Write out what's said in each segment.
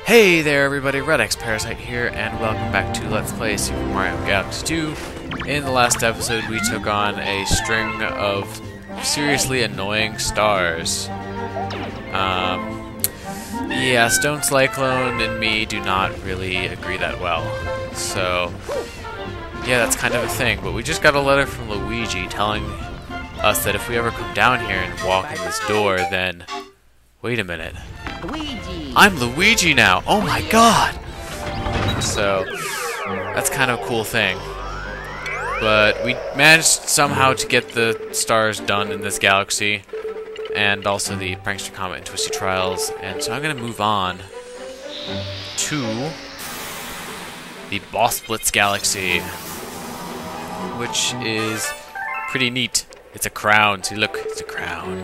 Hey there everybody, Red Parasite here, and welcome back to Let's Play Super Mario Galaxy 2. In the last episode, we took on a string of seriously annoying stars. Yeah, Stone Cyclone and me do not really agree that well. So, yeah, that's kind of a thing, but we just got a letter from Luigi telling us that if we ever come down here and walk in this door, then... Wait a minute. Luigi. I'm Luigi now! Oh my god! So, that's kind of a cool thing. But we managed somehow to get the stars done in this galaxy, and also the Prankster Comet and Twisty Trials, and so I'm going to move on to the Boss Blitz Galaxy, which is pretty neat. It's a crown. See, look, it's a crown.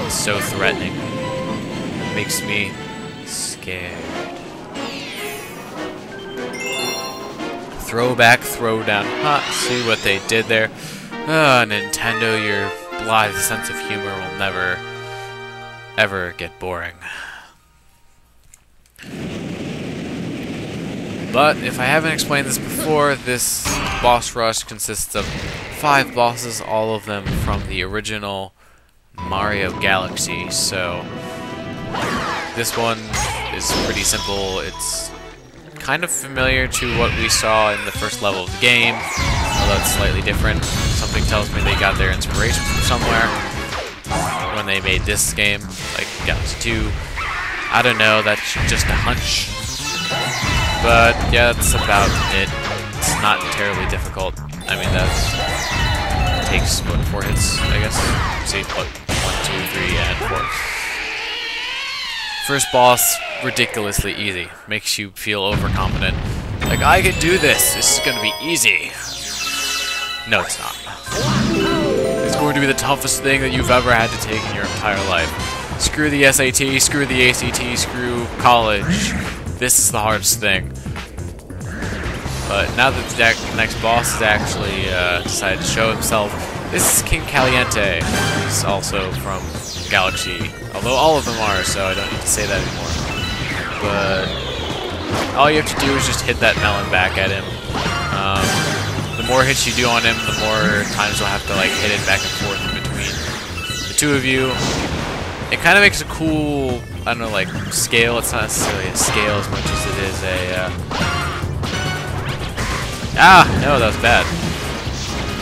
It's so threatening. It makes me scared. Throw back, throw down. Ha! See what they did there? Nintendo, your blithe sense of humor will never, ever get boring. But, if I haven't explained this before, this boss rush consists of 5 bosses, all of them from the original Mario Galaxy, so this one is pretty simple. It's kind of familiar to what we saw in the first level of the game, although it's slightly different. Something tells me they got their inspiration from somewhere when they made this game, like Galaxy 2. I don't know, that's just a hunch. But yeah, that's about it. It's not terribly difficult. I mean, that takes, what, 4 hits, I guess? See, what, 1, 2, 3, and 4. First boss, ridiculously easy. Makes you feel overconfident. Like, I can do this! This is gonna be easy! No, it's not. It's going to be the toughest thing that you've ever had to take in your entire life. Screw the SAT, screw the ACT, screw college. This is the hardest thing. But now that the next boss has actually decided to show himself, this is King Caliente. He's also from Galaxy, although all of them are, so I don't need to say that anymore. But all you have to do is just hit that melon back at him. The more hits you do on him, the more times you'll have to like hit it back and forth in between the two of you. It kind of makes a cool, I don't know, like scale. It's not necessarily a scale as much as it is a. No, that was bad.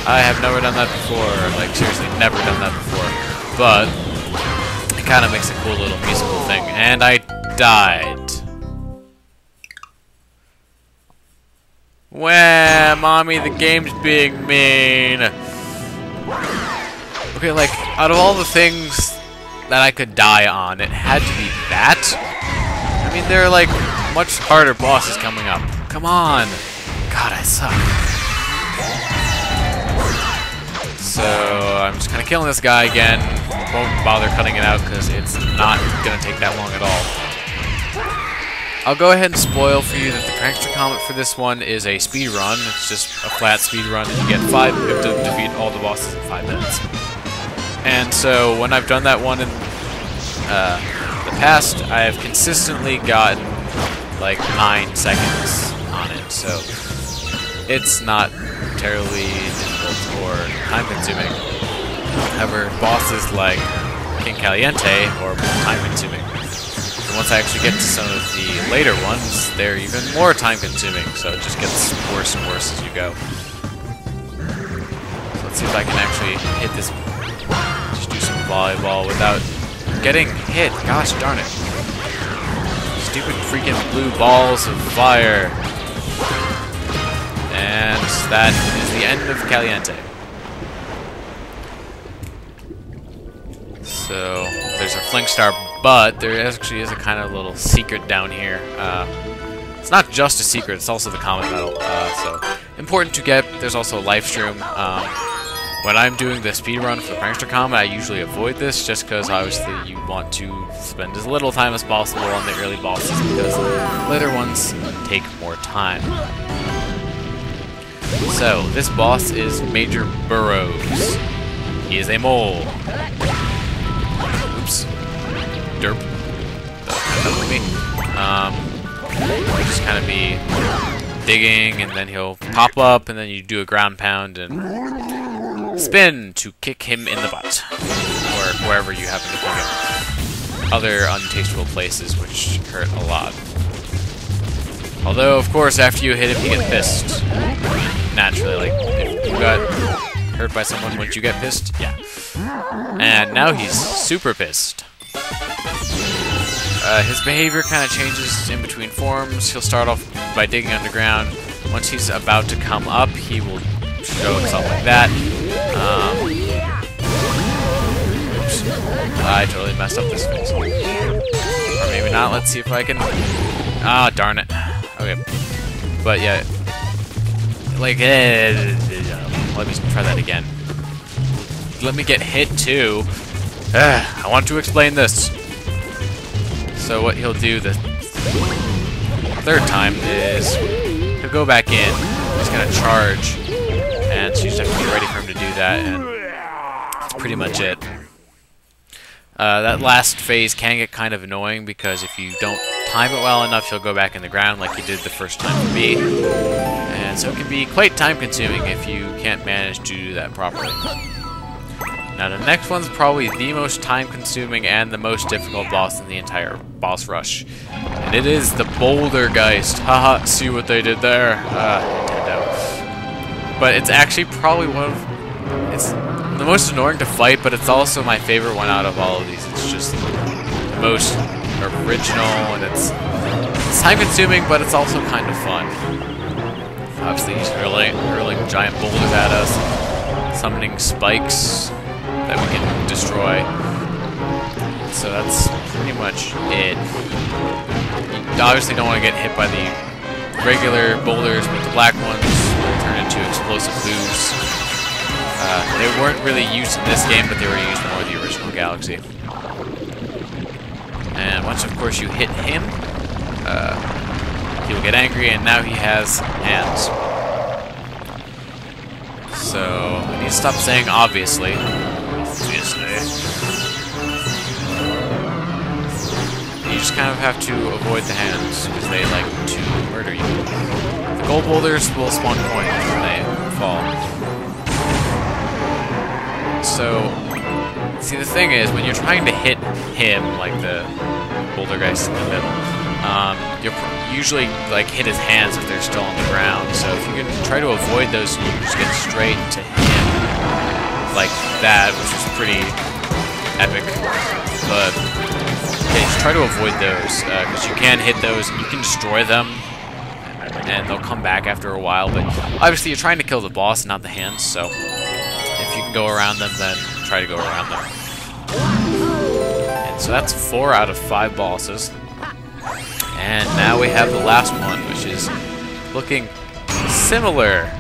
I have never done that before. Like seriously, never done that before. But it kind of makes a cool little musical thing. And I died. Wah, mommy, the game's being mean. Okay, like out of all the things that I could die on, it had to be that. I mean, there are like much harder bosses coming up. Come on. God, I suck. So I'm just kind of killing this guy again. Won't bother cutting it out because it's not going to take that long at all. I'll go ahead and spoil for you that the Prankster Comet for this one is a speed run. It's just a flat speed run, and you get 5. You have to defeat all the bosses in 5 minutes. And so when I've done that one in the past, I have consistently gotten like 9 seconds on it. So it's not terribly difficult or time-consuming. However, bosses like King Caliente are time-consuming. And once I actually get to some of the later ones, they're even more time-consuming, so it just gets worse and worse as you go. So let's see if I can actually hit this. Just do some volleyball without getting hit. Gosh darn it. Stupid freaking blue balls of fire. And that is the end of Caliente. So, there's a Flink Star, but there actually is a kind of little secret down here. It's not just a secret, it's also the Comet Medal. So, important to get. There's also a life stream. When I'm doing the speedrun for the Prankster Comet, I usually avoid this just because obviously you want to spend as little time as possible on the early bosses because later ones take more time. So, this boss is Major Burrows. He is a mole. Oops. Derp. up with me. Just kind of be digging, and then he'll pop up, and then you do a ground pound and spin to kick him in the butt, or wherever you happen to kick him. Other untasteful places, which hurt a lot. Although, of course, after you hit him, you get pissed. Naturally, like, if you got hurt by someone, wouldn't you get pissed? Yeah. And now he's super pissed. His behavior kind of changes in between forms. He'll start off by digging underground. Once he's about to come up, he will show himself like that. Oops. I totally messed up this phase. Or maybe not. Let's see if I can... Ah, darn it. Okay. But yeah. Like, let me try that again. Let me get hit too. I want to explain this. So what he'll do the third time is he'll go back in. He's gonna charge, and so you just have to be ready for him to do that. And that's pretty much it. That last phase can get kind of annoying because if you don't time it well enough, he'll go back in the ground like he did the first time for me. And so it can be quite time-consuming if you can't manage to do that properly. Now the next one's probably the most time-consuming and the most difficult boss in the entire boss rush. And it is the Bouldergeist. Haha, see what they did there? Nintendo. But it's actually probably one of... It's the most annoying to fight, but it's also my favorite one out of all of these. It's just the most original, and it's time-consuming, but it's also kind of fun. Obviously he's hurling giant boulders at us, summoning spikes that we can destroy. So that's pretty much it. You obviously don't want to get hit by the regular boulders, but the black ones will turn into explosive boos. They weren't really used in this game, but they were used more in the original Galaxy. And once, of course, you hit him, he'll get angry, and now he has hands. So, I need to stop saying obviously. You just kind of have to avoid the hands, because they like to murder you. The gold boulders will spawn coins when they fall. So, see, the thing is, when you're trying to hit him, like the Bouldergeist in the middle, you'll usually like hit his hands if they're still on the ground. So if you can try to avoid those, you just get straight to him like that, which is pretty epic. But yeah, just try to avoid those because you can hit those, and you can destroy them, and they'll come back after a while. But obviously, you're trying to kill the boss, not the hands. So if you can go around them, then try to go around them. And so that's 4 out of 5 bosses. And now we have the last one, which is looking similar.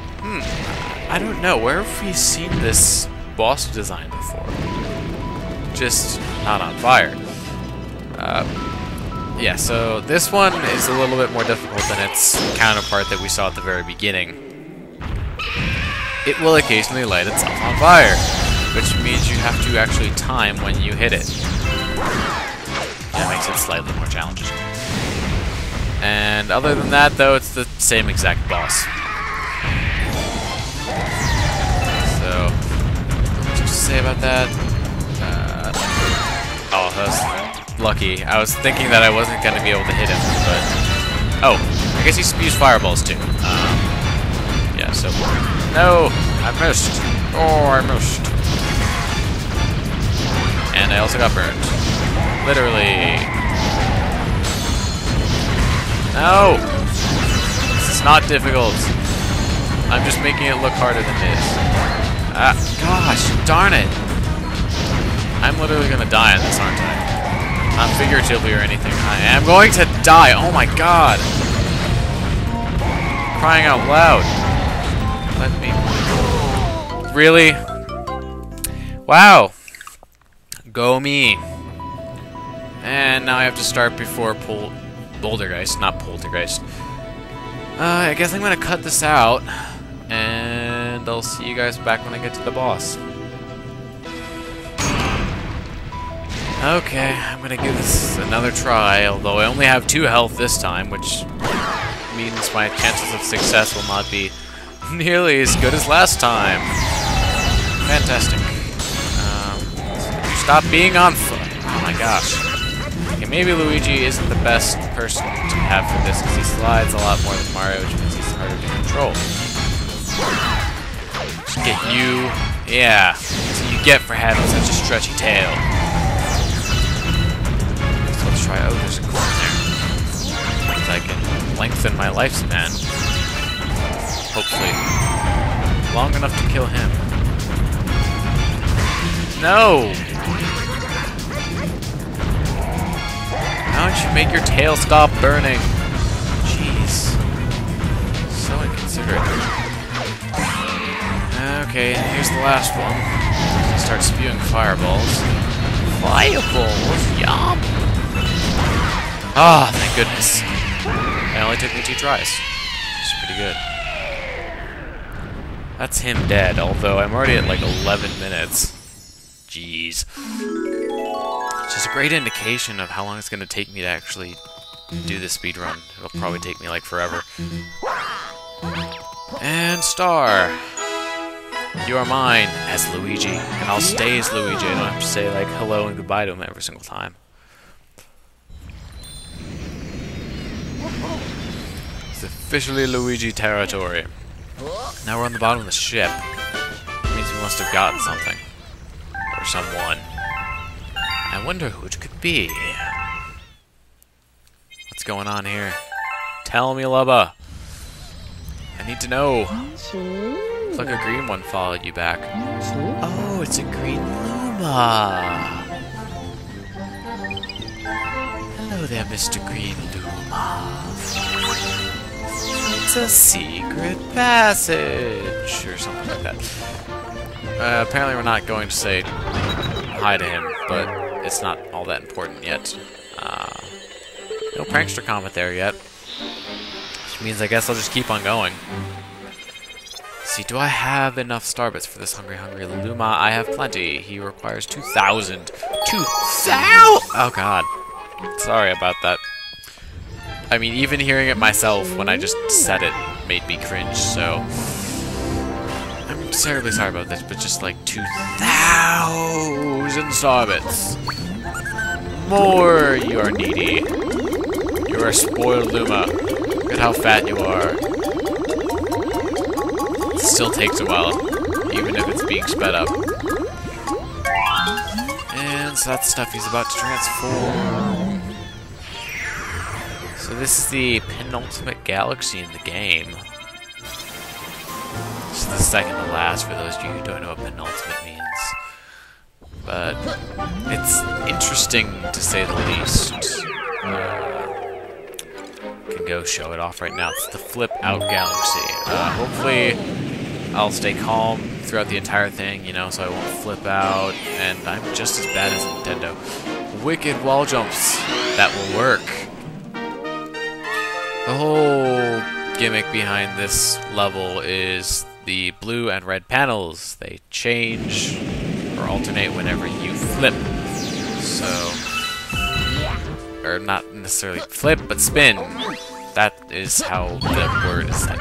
I don't know. Where have we seen this boss design before? Just not on fire. Yeah, so this one is a little bit more difficult than its counterpart that we saw at the very beginning. It will occasionally light itself on fire, which means you have to actually time when you hit it. That makes it slightly more challenging. And other than that, though, it's the same exact boss. So, what to say about that? Oh, that's lucky. I was thinking that I wasn't going to be able to hit him, but... Oh, I guess he spews fireballs, too. Yeah, so... No! I missed! Oh, I missed! And I also got burned. Literally. No! This is not difficult. I'm just making it look harder than it is. Gosh, darn it! I'm literally gonna die on this, aren't I? Not figuratively or anything. I am going to die! Oh my god! Crying out loud. Let me... Really? Wow! Go me. And now I have to start before Bouldergeist, not Poltergeist. I guess I'm gonna cut this out, and I'll see you guys back when I get to the boss. Okay, I'm gonna give this another try, although I only have 2 health this time, which means my chances of success will not be nearly as good as last time. Fantastic. Stop being on foot. Oh my gosh. Okay, maybe Luigi isn't the best person to have for this, because he slides a lot more than Mario, which means he's harder to control. Just get you. Yeah. That's what you get for having such a stretchy tail. So let's try. Oh, there's a corn there. Means I can lengthen my lifespan. Hopefully. Long enough to kill him. No! How don't you make your tail stop burning? Jeez. So inconsiderate. Okay, here's the last one. Start spewing fireballs. Fireballs? Yum! Ah, thank goodness. It only took me 2 tries. Which is pretty good. That's him dead, although I'm already at like 11 minutes. Jeez. It's just a great indication of how long it's going to take me to actually do the speedrun. It'll probably take me like forever. And star! You are mine as Luigi, and I'll stay as Luigi. I don't have to say like hello and goodbye to him every single time. It's officially Luigi territory. Now we're on the bottom of the ship. That means we must have gotten something. Or someone. I wonder who it could be. What's going on here? Tell me, Lubba. I need to know. Looks like a green one followed you back. Oh, it's a green Luma. Hello there, Mr. Green Luma. It's a secret passage, or something like that. Apparently we're not going to say hi to him, but it's not all that important yet. No prankster comment there yet. Which means I guess I'll just keep on going. See, do I have enough starbits for this hungry Luma? I have plenty. He requires 2,000. 2,000! Oh god. Sorry about that. I mean, even hearing it myself when I just said it made me cringe, so... I'm terribly sorry about this, but just like 2,000 starbits. More! You are needy. You are a spoiled Luma. Look at how fat you are. It still takes a while, even if it's being sped up. And so that's stuff he's about to transform. So this is the penultimate galaxy in the game. This is the second to last for those of you who don't know what penultimate means. But it's interesting to say the least. Can go show it off right now. It's the Flip Out Galaxy. Hopefully I'll stay calm throughout the entire thing, you know, so I won't flip out, and I'm just as bad as Nintendo. Wicked wall jumps. That will work. The whole gimmick behind this level is the blue and red panels. They change or alternate whenever you flip. So, or not necessarily flip, but spin. That is how the word is said.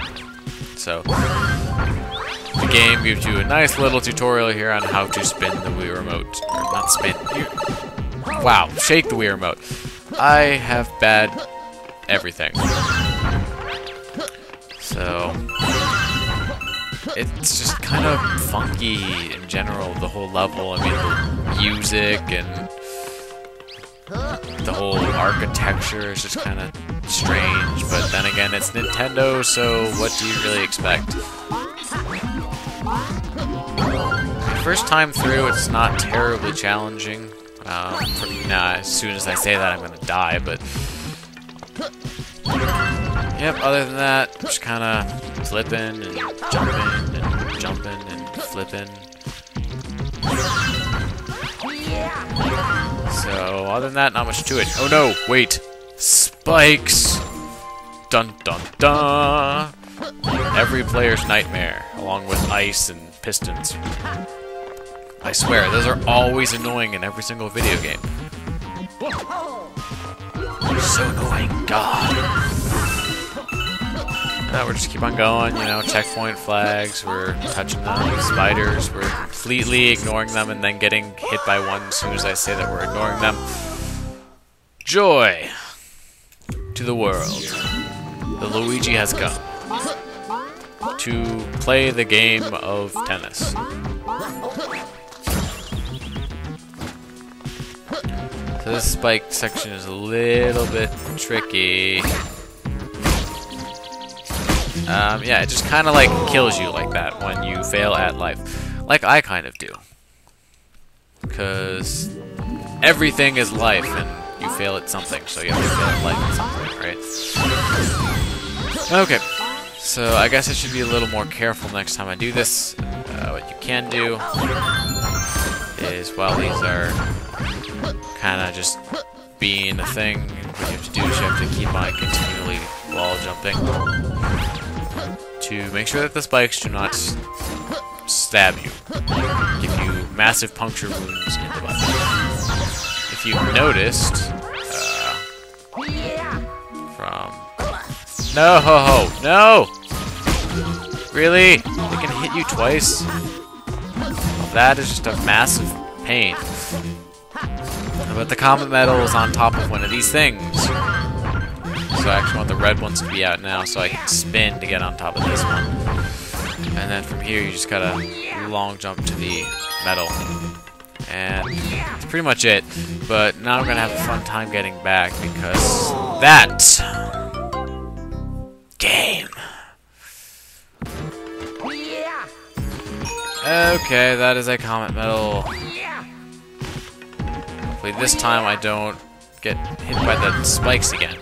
So, the game gives you a nice little tutorial here on how to spin the Wii Remote. Or not spin. Wow, shake the Wii Remote. I have bad everything. So, it's just kind of funky in general, the whole level. I mean, the music and the whole architecture is just kind of strange, but then again, it's Nintendo, so what do you really expect? First time through, it's not terribly challenging. As soon as I say that, I'm gonna die, but... Yep, other than that, just kind of flipping and jumping and flipping. So, other than that, not much to it. Oh no, wait! Spikes! Dun dun dun! Every player's nightmare, along with ice and pistons. I swear, those are always annoying in every single video game. So annoying, God. Now we're just keep on going, you know, checkpoint flags, we're touching them, spiders, we're completely ignoring them and then getting hit by one as soon as I say that we're ignoring them. Joy to the world. The Luigi has come to play the game of tennis. So this spike section is a little bit tricky. Yeah, it just kind of like kills you like that when you fail at life. Like I kind of do. Because everything is life and you fail at something, so you have to fail at life at something, right? Okay, so I guess I should be a little more careful next time I do this. What you can do is, while these are kind of just being a thing, what you have to do is you have to keep on continually wall jumping to make sure that the spikes do not stab you, give you massive puncture wounds in the butt. If you've noticed, no! Really? They can hit you twice? That is just a massive pain. But the comet medal is on top of one of these things. So I actually want the red ones to be out now so I can spin to get on top of this one. And then from here you just gotta long jump to the medal. And that's pretty much it. But now I'm gonna have a fun time getting back because that game. Okay, that is a comet medal. Hopefully this time I don't get hit by the spikes again.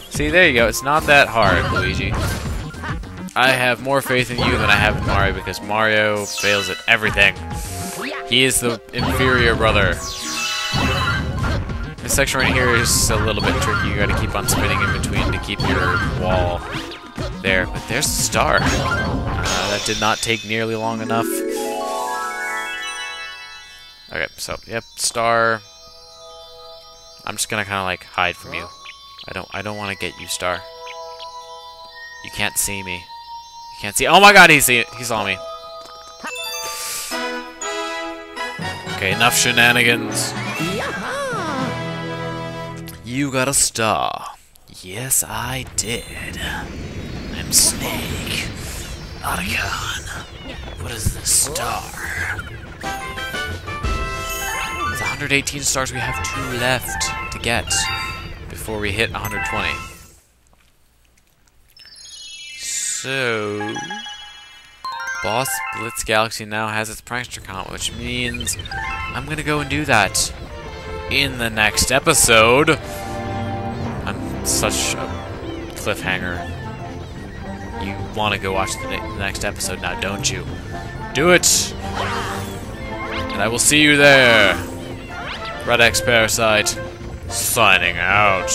See, there you go. It's not that hard, Luigi. I have more faith in you than I have in Mario because Mario fails at everything. He is the inferior brother. This section right here is a little bit tricky. You gotta keep on spinning in between to keep your wall there. But there's the star. That did not take nearly long enough. Okay, so, yep, star. I'm just gonna kind of like hide from you. I don't want to get you, Star. You can't see me. You can't see. Oh my God, he saw me. Okay, enough shenanigans. You got a star. Yes, I did. I'm Snake. Otacon. What is this star? With 118 stars, we have 2 left to get before we hit 120. So, Boss Blitz Galaxy now has its prankster count, which means I'm gonna go and do that in the next episode. I'm such a cliffhanger. You want to go watch the next episode now, don't you? Do it! And I will see you there. Red X Parasite, signing out.